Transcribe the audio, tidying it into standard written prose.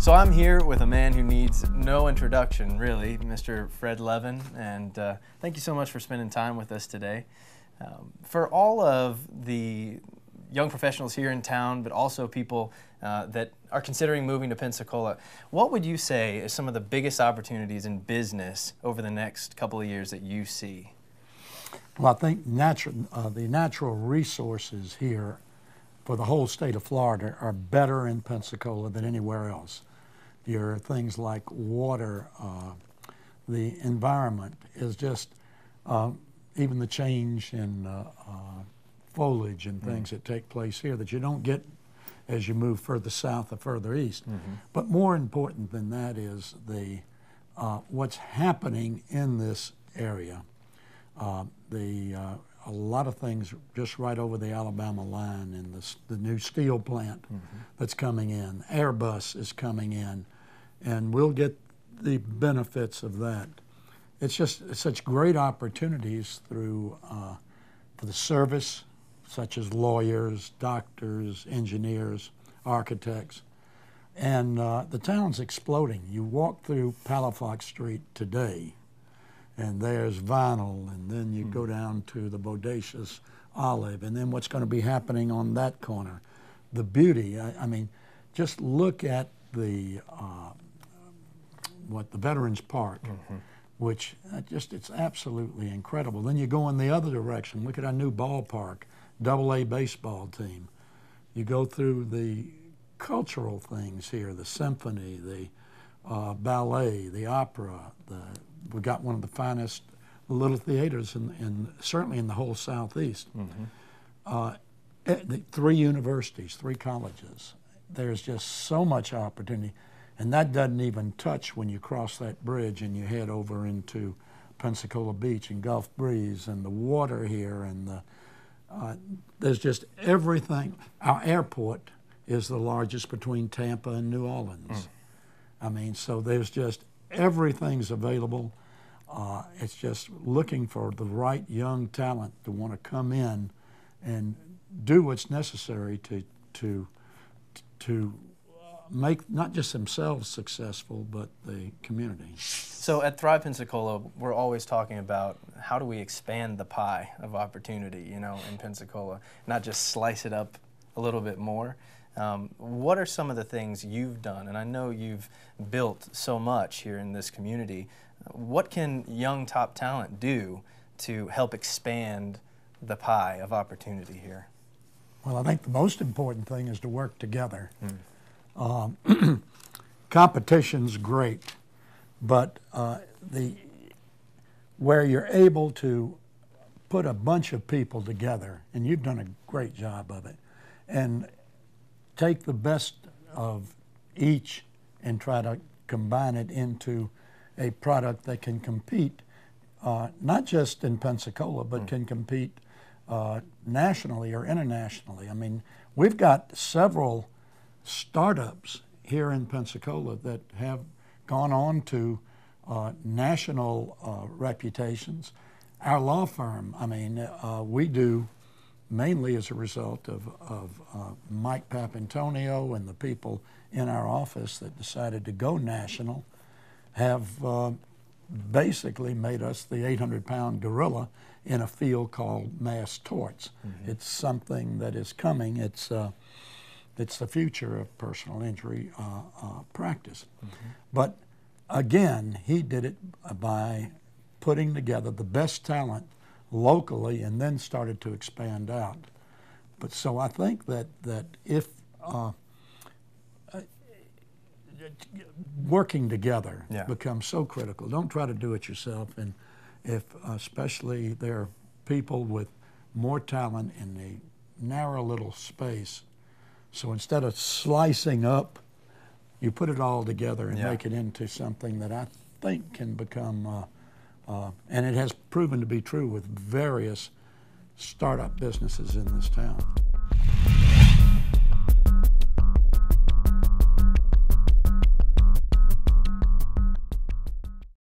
So I'm here with a man who needs no introduction, really, Mr. Fred Levin, and thank you so much for spending time with us today. For all of the young professionals here in town, but also people that are considering moving to Pensacola, what would you say is some of the biggest opportunities in business over the next couple of years that you see? Well, I think the natural resources here for the whole state of Florida are better in Pensacola than anywhere else. Your things like water, the environment is just, even the change in foliage and things that take place here that you don't get as you move further south or further east. But more important than that is the what's happening in this area. A lot of things just right over the Alabama line, and the new steel plant that's coming in. Airbus is coming in, and we'll get the benefits of that. It's just such great opportunities through for the service, such as lawyers, doctors, engineers, architects. And the town's exploding. You walk through Palafox Street today, and there's vinyl, and then you go down to the bodacious olive, and then what's going to be happening on that corner. The beauty, I mean, just look at the Veterans Park, which it's absolutely incredible. Then you go in the other direction. Look at our new ballpark, AA baseball team. You go through the cultural things here, the symphony, the ballet, the opera. We got one of the finest little theaters certainly in the whole Southeast. 3 universities, 3 colleges. There's just so much opportunity. And that doesn't even touch when you cross that bridge and you head over into Pensacola Beach and Gulf Breeze and the water here, and there's just everything. Our airport is the largest between Tampa and New Orleans. I mean, so there's just everything's available. It's just looking for the right young talent to want to come in and do what's necessary to make not just themselves successful, but the community. So at Thrive Pensacola, we're always talking about how do we expand the pie of opportunity, you know, in Pensacola, not just slice it up a little bit more. What are some of the things you've done? And I know you've built so much here in this community. What can young top talent do to help expand the pie of opportunity here? Well, I think the most important thing is to work together. Competition's great, but where you're able to put a bunch of people together, and you've done a great job of it, and take the best of each and try to combine it into a product that can compete, not just in Pensacola, but can compete nationally or internationally. I mean, we've got several startups here in Pensacola that have gone on to national reputations. Our law firm, I mean, we do mainly as a result of Mike Papantonio and the people in our office that decided to go national have basically made us the 800-pound gorilla in a field called mass torts. It's something that is coming. It's the future of personal injury practice. But again, he did it by putting together the best talent locally and then started to expand out. But so I think that if working together becomes so critical. Don't try to do it yourself, and if especially there are people with more talent in a narrow little space, so instead of slicing up, you put it all together and make it into something that I think can become, and it has proven to be true with various startup businesses in this town.